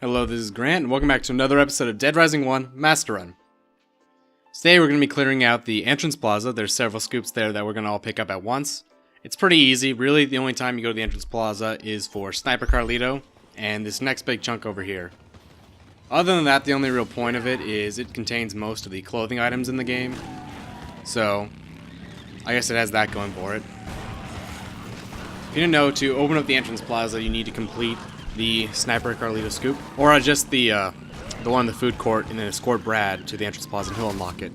Hello, this is Grant, and welcome back to another episode of Dead Rising 1 Master Run. Today we're going to be clearing out the entrance plaza. There's several scoops there that we're going to all pick up at once. It's pretty easy. Really, the only time you go to the entrance plaza is for Sniper Carlito and this next big chunk over here. Other than that, the only real point of it is it contains most of the clothing items in the game. So, I guess it has that going for it. If you didn't know, to open up the entrance plaza, you need to complete the Sniper Carlito scoop, or just the one in the food court, and then escort Brad to the entrance plaza and he'll unlock it.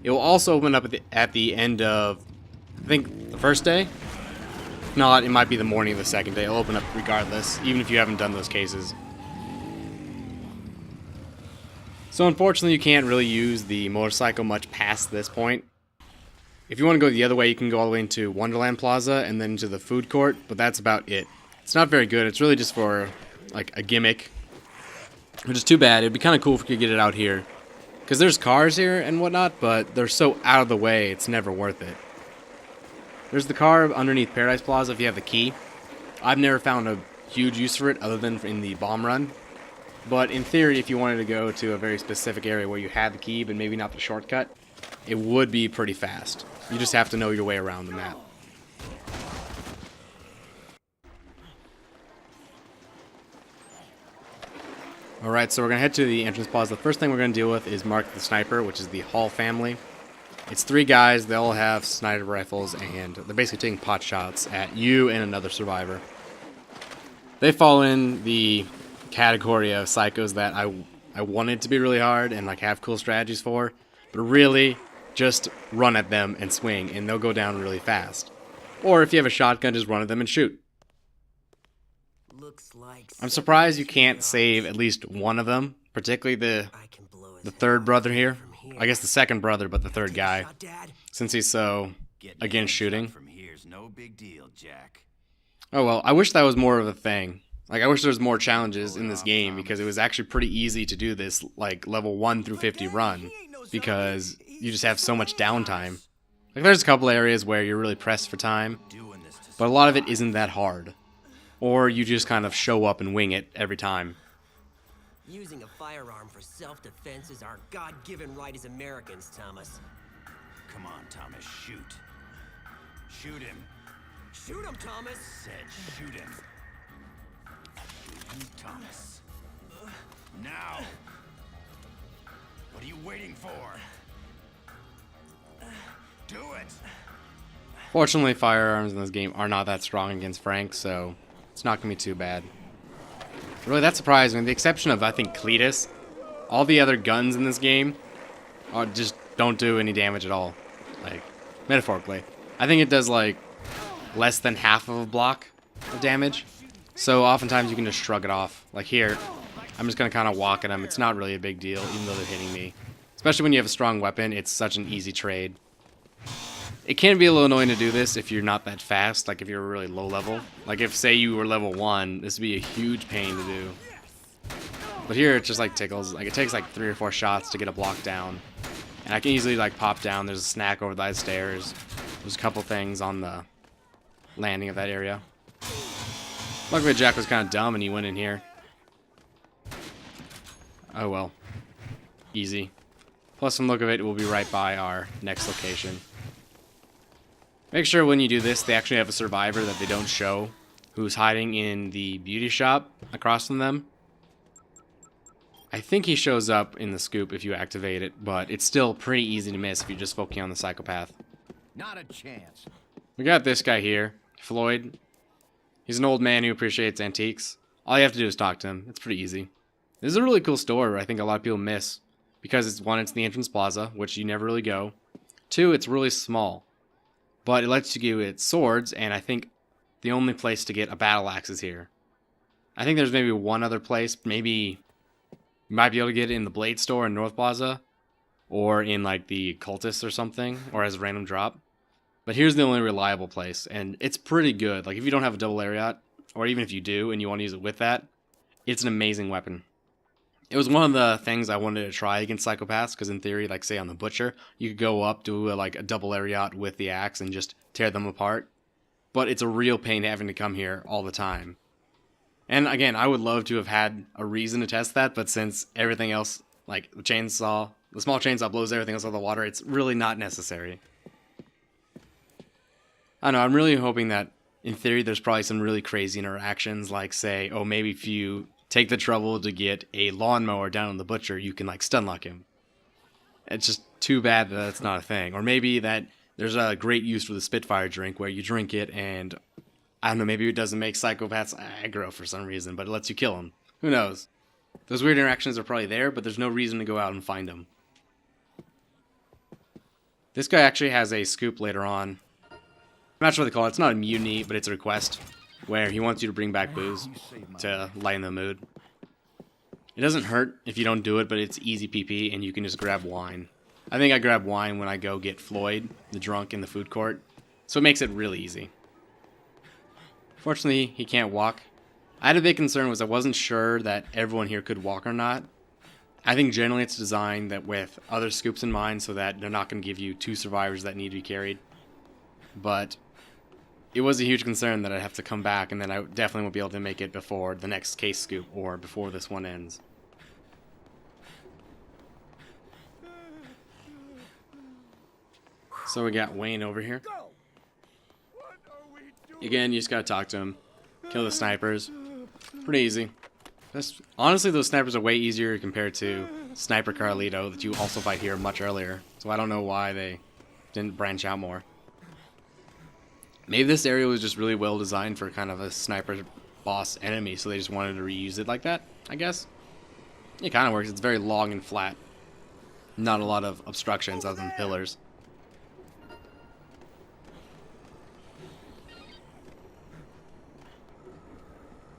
It will also open up at the end of, I think, the first day. If not, it might be the morning of the second day. It'll open up regardless, even if you haven't done those cases. So unfortunately, you can't really use the motorcycle much past this point. If you want to go the other way, you can go all the way into Wonderland Plaza and then into the food court, but that's about it. It's not very good. It's really just for like a gimmick, which is too bad. It'd be kind of cool if we could get it out here, because there's cars here and whatnot, but they're so out of the way it's never worth it. There's the car underneath Paradise Plaza if you have the key. I've never found a huge use for it other than in the bomb run, but in theory, if you wanted to go to a very specific area where you had the key but maybe not the shortcut, it would be pretty fast. You just have to know your way around the map. Alright, so we're going to head to the entrance plaza. The first thing we're going to deal with is Mark the Sniper, which is the Hall family. It's 3 guys, they all have sniper rifles, and they're basically taking pot shots at you and another survivor. They fall in the category of psychos that I wanted to be really hard and like have cool strategies for, but really just run at them and swing, and they'll go down really fast. Or if you have a shotgun, just run at them and shoot. I'm surprised you can't save at least one of them, particularly the third brother here. I guess the second brother, but the third guy, since he's so against shooting. Oh well, I wish that was more of a thing. Like, I wish there was more challenges in this game, because it was actually pretty easy to do this, like, level 1 through 50 run, because you just have so much downtime. Like, there's a couple areas where you're really pressed for time, but a lot of it isn't that hard. Or you just kind of show up and wing it every time. Using a firearm for self-defense is our God-given right as Americans, Thomas. Come on, Thomas, shoot. Shoot him. Shoot him, Thomas! Said shoot him. Thomas. Now! What are you waiting for? Do it! Fortunately, firearms in this game are not that strong against Frank, so it's not going to be too bad. Really, that's surprising. With the exception of, I think, Cletus, all the other guns in this game just don't do any damage at all. Like, metaphorically. I think it does, like, less than half of a block of damage. So oftentimes you can just shrug it off. Like here, I'm just going to kind of walk at them. It's not really a big deal, even though they're hitting me. Especially when you have a strong weapon, it's such an easy trade. It can be a little annoying to do this if you're not that fast, like if you're really low level. Like if, say, you were level 1, this would be a huge pain to do. But here it just like tickles. Like it takes like 3 or 4 shots to get a block down. And I can easily like pop down. There's a snack over the stairs. There's a couple things on the landing of that area. Luckily Jack was kind of dumb and he went in here. Oh well. Easy. Plus from the look of it, we'll be right by our next location. Make sure when you do this, they actually have a survivor that they don't show, who's hiding in the beauty shop across from them. I think he shows up in the scoop if you activate it, but it's still pretty easy to miss if you're just focusing on the psychopath. Not a chance. We got this guy here, Floyd. He's an old man who appreciates antiques. All you have to do is talk to him. It's pretty easy. This is a really cool store I think a lot of people miss, because it's the entrance plaza, which you never really go. 2, it's really small. But it lets you get swords, and I think the only place to get a battle axe is here. I think there's maybe one other place. Maybe you might be able to get it in the Blade store in North Plaza, or in like the Cultist or something, or as a random drop. But here's the only reliable place, and it's pretty good. Like if you don't have a double lariat, or even if you do and you want to use it with that, it's an amazing weapon. It was one of the things I wanted to try against psychopaths, because in theory, like say on the Butcher, you could go up, do like a double lariat with the axe and just tear them apart. But it's a real pain having to come here all the time. And again, I would love to have had a reason to test that, but since everything else, like the chainsaw, the small chainsaw blows everything else out of the water, it's really not necessary. I don't know, I'm really hoping that, in theory, there's probably some really crazy interactions, like say, oh, maybe if you take the trouble to get a lawnmower down on the butcher, you can like stun lock him. It's just too bad that that's not a thing. Or maybe that there's a great use for the Spitfire drink where you drink it and, I don't know, maybe it doesn't make psychopaths aggro for some reason, but it lets you kill them. Who knows? Those weird interactions are probably there, but there's no reason to go out and find them. This guy actually has a scoop later on. I'm not sure what they call it. It's not a mutiny, but it's a request where he wants you to bring back booze to lighten the mood. It doesn't hurt if you don't do it, but it's easy PP, and you can just grab wine. I think I grab wine when I go get Floyd, the drunk, in the food court, so it makes it really easy. Fortunately, he can't walk. I had a big concern was I wasn't sure that everyone here could walk or not. I think generally it's designed that with other scoops in mind so that they're not going to give you 2 survivors that need to be carried. But it was a huge concern that I'd have to come back, and then I definitely won't be able to make it before the next case scoop or before this one ends. So we got Wayne over here. Again, you just gotta talk to him. Kill the snipers. Pretty easy. Honestly, those snipers are way easier compared to Sniper Carlito that you also fight here much earlier. So I don't know why they didn't branch out more. Maybe this area was just really well designed for kind of a sniper boss enemy, so they just wanted to reuse it like that, I guess. It kind of works. It's very long and flat. Not a lot of obstructions other than pillars.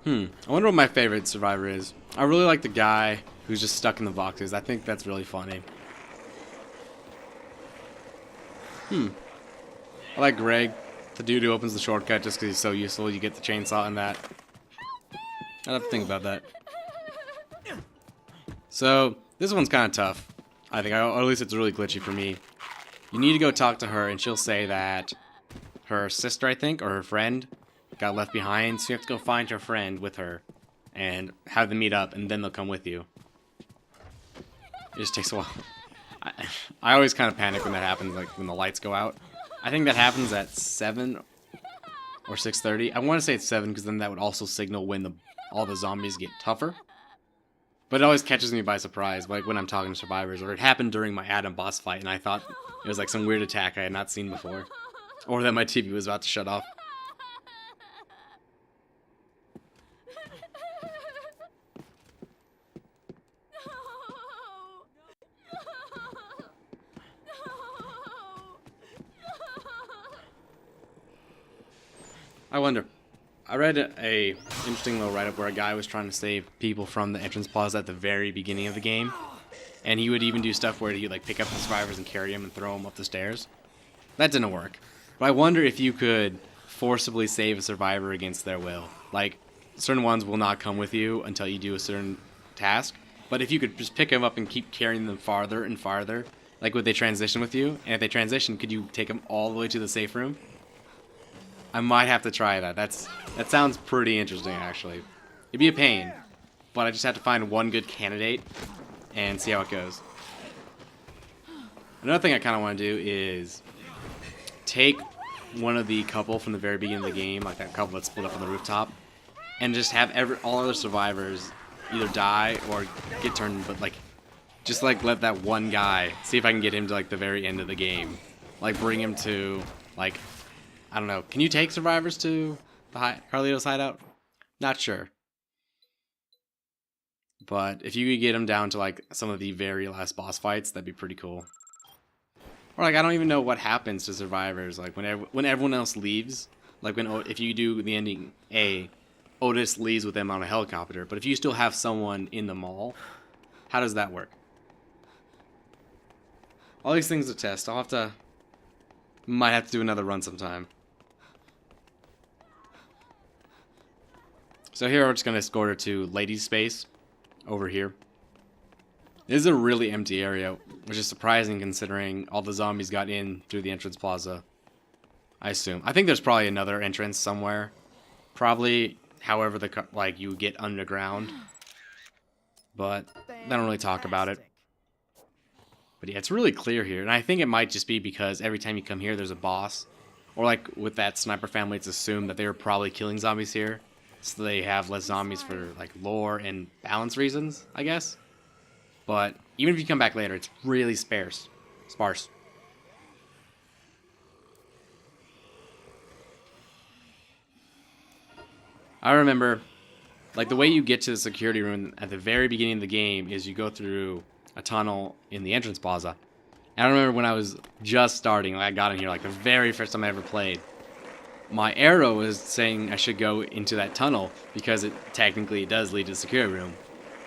I wonder what my favorite survivor is. I really like the guy who's just stuck in the boxes. I think that's really funny. I like Greg, the dude who opens the shortcut just because he's so useful. You get the chainsaw and that. I'd have to think about that. So, this one's kind of tough. I think, or at least it's really glitchy for me. You need to go talk to her, and she'll say that her sister, I think, or her friend, got left behind, so you have to go find her friend with her and have them meet up, and then they'll come with you. It just takes a while. I always kind of panic when that happens, like when the lights go out. I think that happens at 7 or 6:30. I want to say it's 7 because then that would also signal when all the zombies get tougher. But it always catches me by surprise, like when I'm talking to survivors, or it happened during my Adam boss fight, and I thought it was like some weird attack I had not seen before, or that my TV was about to shut off. I wonder. I read a interesting little write-up where a guy was trying to save people from the entrance plaza at the very beginning of the game, and he would even do stuff where he'd like pick up the survivors and carry them and throw them up the stairs. That didn't work. But I wonder if you could forcibly save a survivor against their will. Like, certain ones will not come with you until you do a certain task, but if you could just pick them up and keep carrying them farther and farther, like would they transition with you? And if they transition, could you take them all the way to the safe room? I might have to try that. That sounds pretty interesting, actually. It'd be a pain, but I just have to find one good candidate and see how it goes. Another thing I kind of want to do is take one of the couple from the very beginning of the game, like that couple that split up on the rooftop, and just have all other survivors either die or get turned, but like, just like let that one guy, see if I can get him to like the very end of the game. Like bring him to, like, I don't know. Can you take survivors to the Carlito's hideout? Not sure. But if you could get them down to like some of the very last boss fights, that'd be pretty cool. Or like I don't even know what happens to survivors. Like when everyone else leaves, like if you do the ending A, Otis leaves with them on a helicopter. But if you still have someone in the mall, how does that work? All these things to test. Might have to do another run sometime. So here we're just going to escort her to Lady's Space, over here. This is a really empty area, which is surprising considering all the zombies got in through the entrance plaza. I assume. I think there's probably another entrance somewhere. Probably however like you get underground. But they don't really talk about it. But yeah, it's really clear here, and I think it might just be because every time you come here, there's a boss. Or like with that sniper family, it's assumed that they were probably killing zombies here, so they have less zombies for like lore and balance reasons, I guess. But even if you come back later, it's really sparse. I remember, like, the way you get to the security room at the very beginning of the game is you go through a tunnel in the entrance plaza. And I remember when I was just starting, like, I got in here, like, the very first time I ever played, my arrow was saying I should go into that tunnel because it technically does lead to the security room,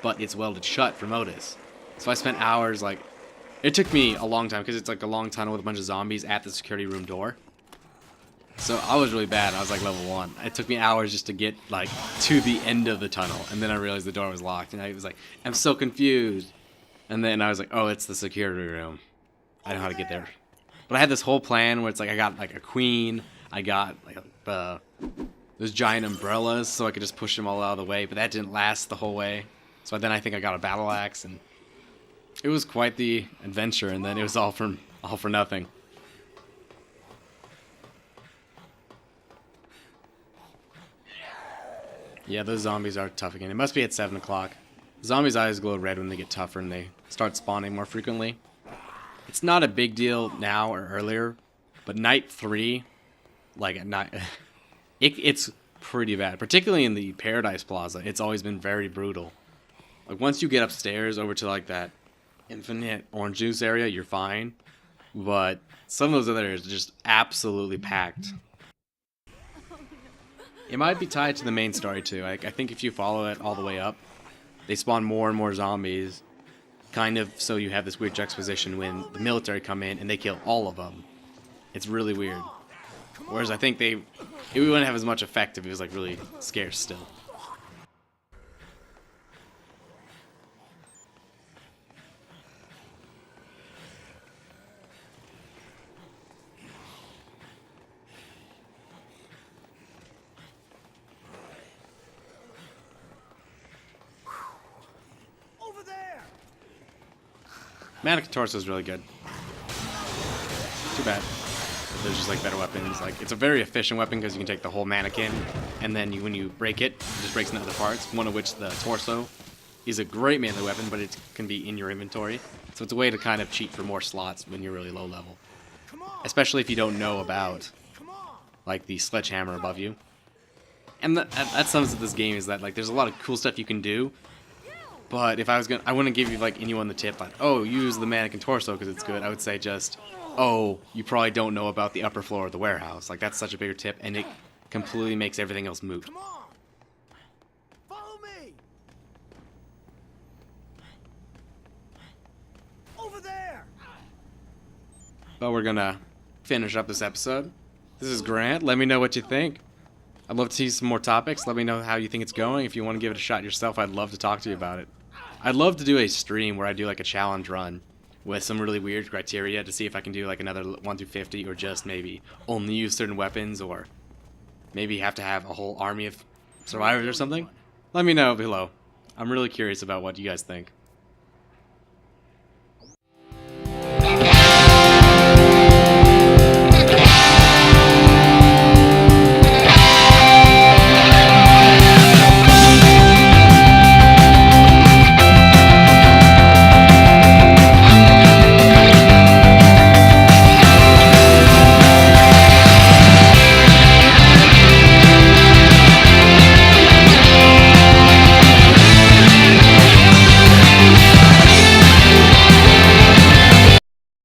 but it's welded shut for Modus. So I spent hours, like, it took me a long time because it's like a long tunnel with a bunch of zombies at the security room door. So I was really bad. I was like level 1. It took me hours just to get like to the end of the tunnel, and then I realized the door was locked, and I was like, I'm so confused. And then I was like, oh, it's the security room. I know how to get there. But I had this whole plan where it's like I got like a queen, I got like those giant umbrellas so I could just push them all out of the way, but that didn't last the whole way. So then I think I got a battle axe, and it was quite the adventure, and then it was all for nothing. Yeah, those zombies are tough again. It must be at 7 o'clock. Zombies' eyes glow red when they get tougher and they start spawning more frequently. It's not a big deal now or earlier, but night 3, like at night, it's pretty bad. Particularly in the Paradise Plaza, it's always been very brutal. Like once you get upstairs over to like that infinite orange juice area, you're fine. But some of those other areas are just absolutely packed. It might be tied to the main story too. I think if you follow it all the way up, they spawn more and more zombies. Kind of so you have this weird juxtaposition when the military come in and they kill all of them. It's really weird. Whereas I think it wouldn't have as much effect if it was like really scarce still. Mannequin Torso is really good. Too bad. There's just like better weapons. Like it's a very efficient weapon because you can take the whole mannequin, and then when you break it, it just breaks into other parts. One of which the torso is a great melee weapon, but it can be in your inventory. So it's a way to kind of cheat for more slots when you're really low level, especially if you don't know about like the sledgehammer above you. And that sums up this game is that like there's a lot of cool stuff you can do. But if I wouldn't give you like anyone the tip like, oh, use the mannequin torso because it's good. I would say just, oh, you probably don't know about the upper floor of the warehouse. Like that's such a bigger tip, and it completely makes everything else moot. Come on. Follow me. Over there. But we're gonna finish up this episode. This is Grant. Let me know what you think. I'd love to see some more topics. Let me know how you think it's going. If you want to give it a shot yourself, I'd love to talk to you about it. I'd love to do a stream where I do like a challenge run with some really weird criteria to see if I can do like another 1 through 50, or just maybe only use certain weapons, or maybe have to have a whole army of survivors or something. Let me know below. I'm really curious about what you guys think.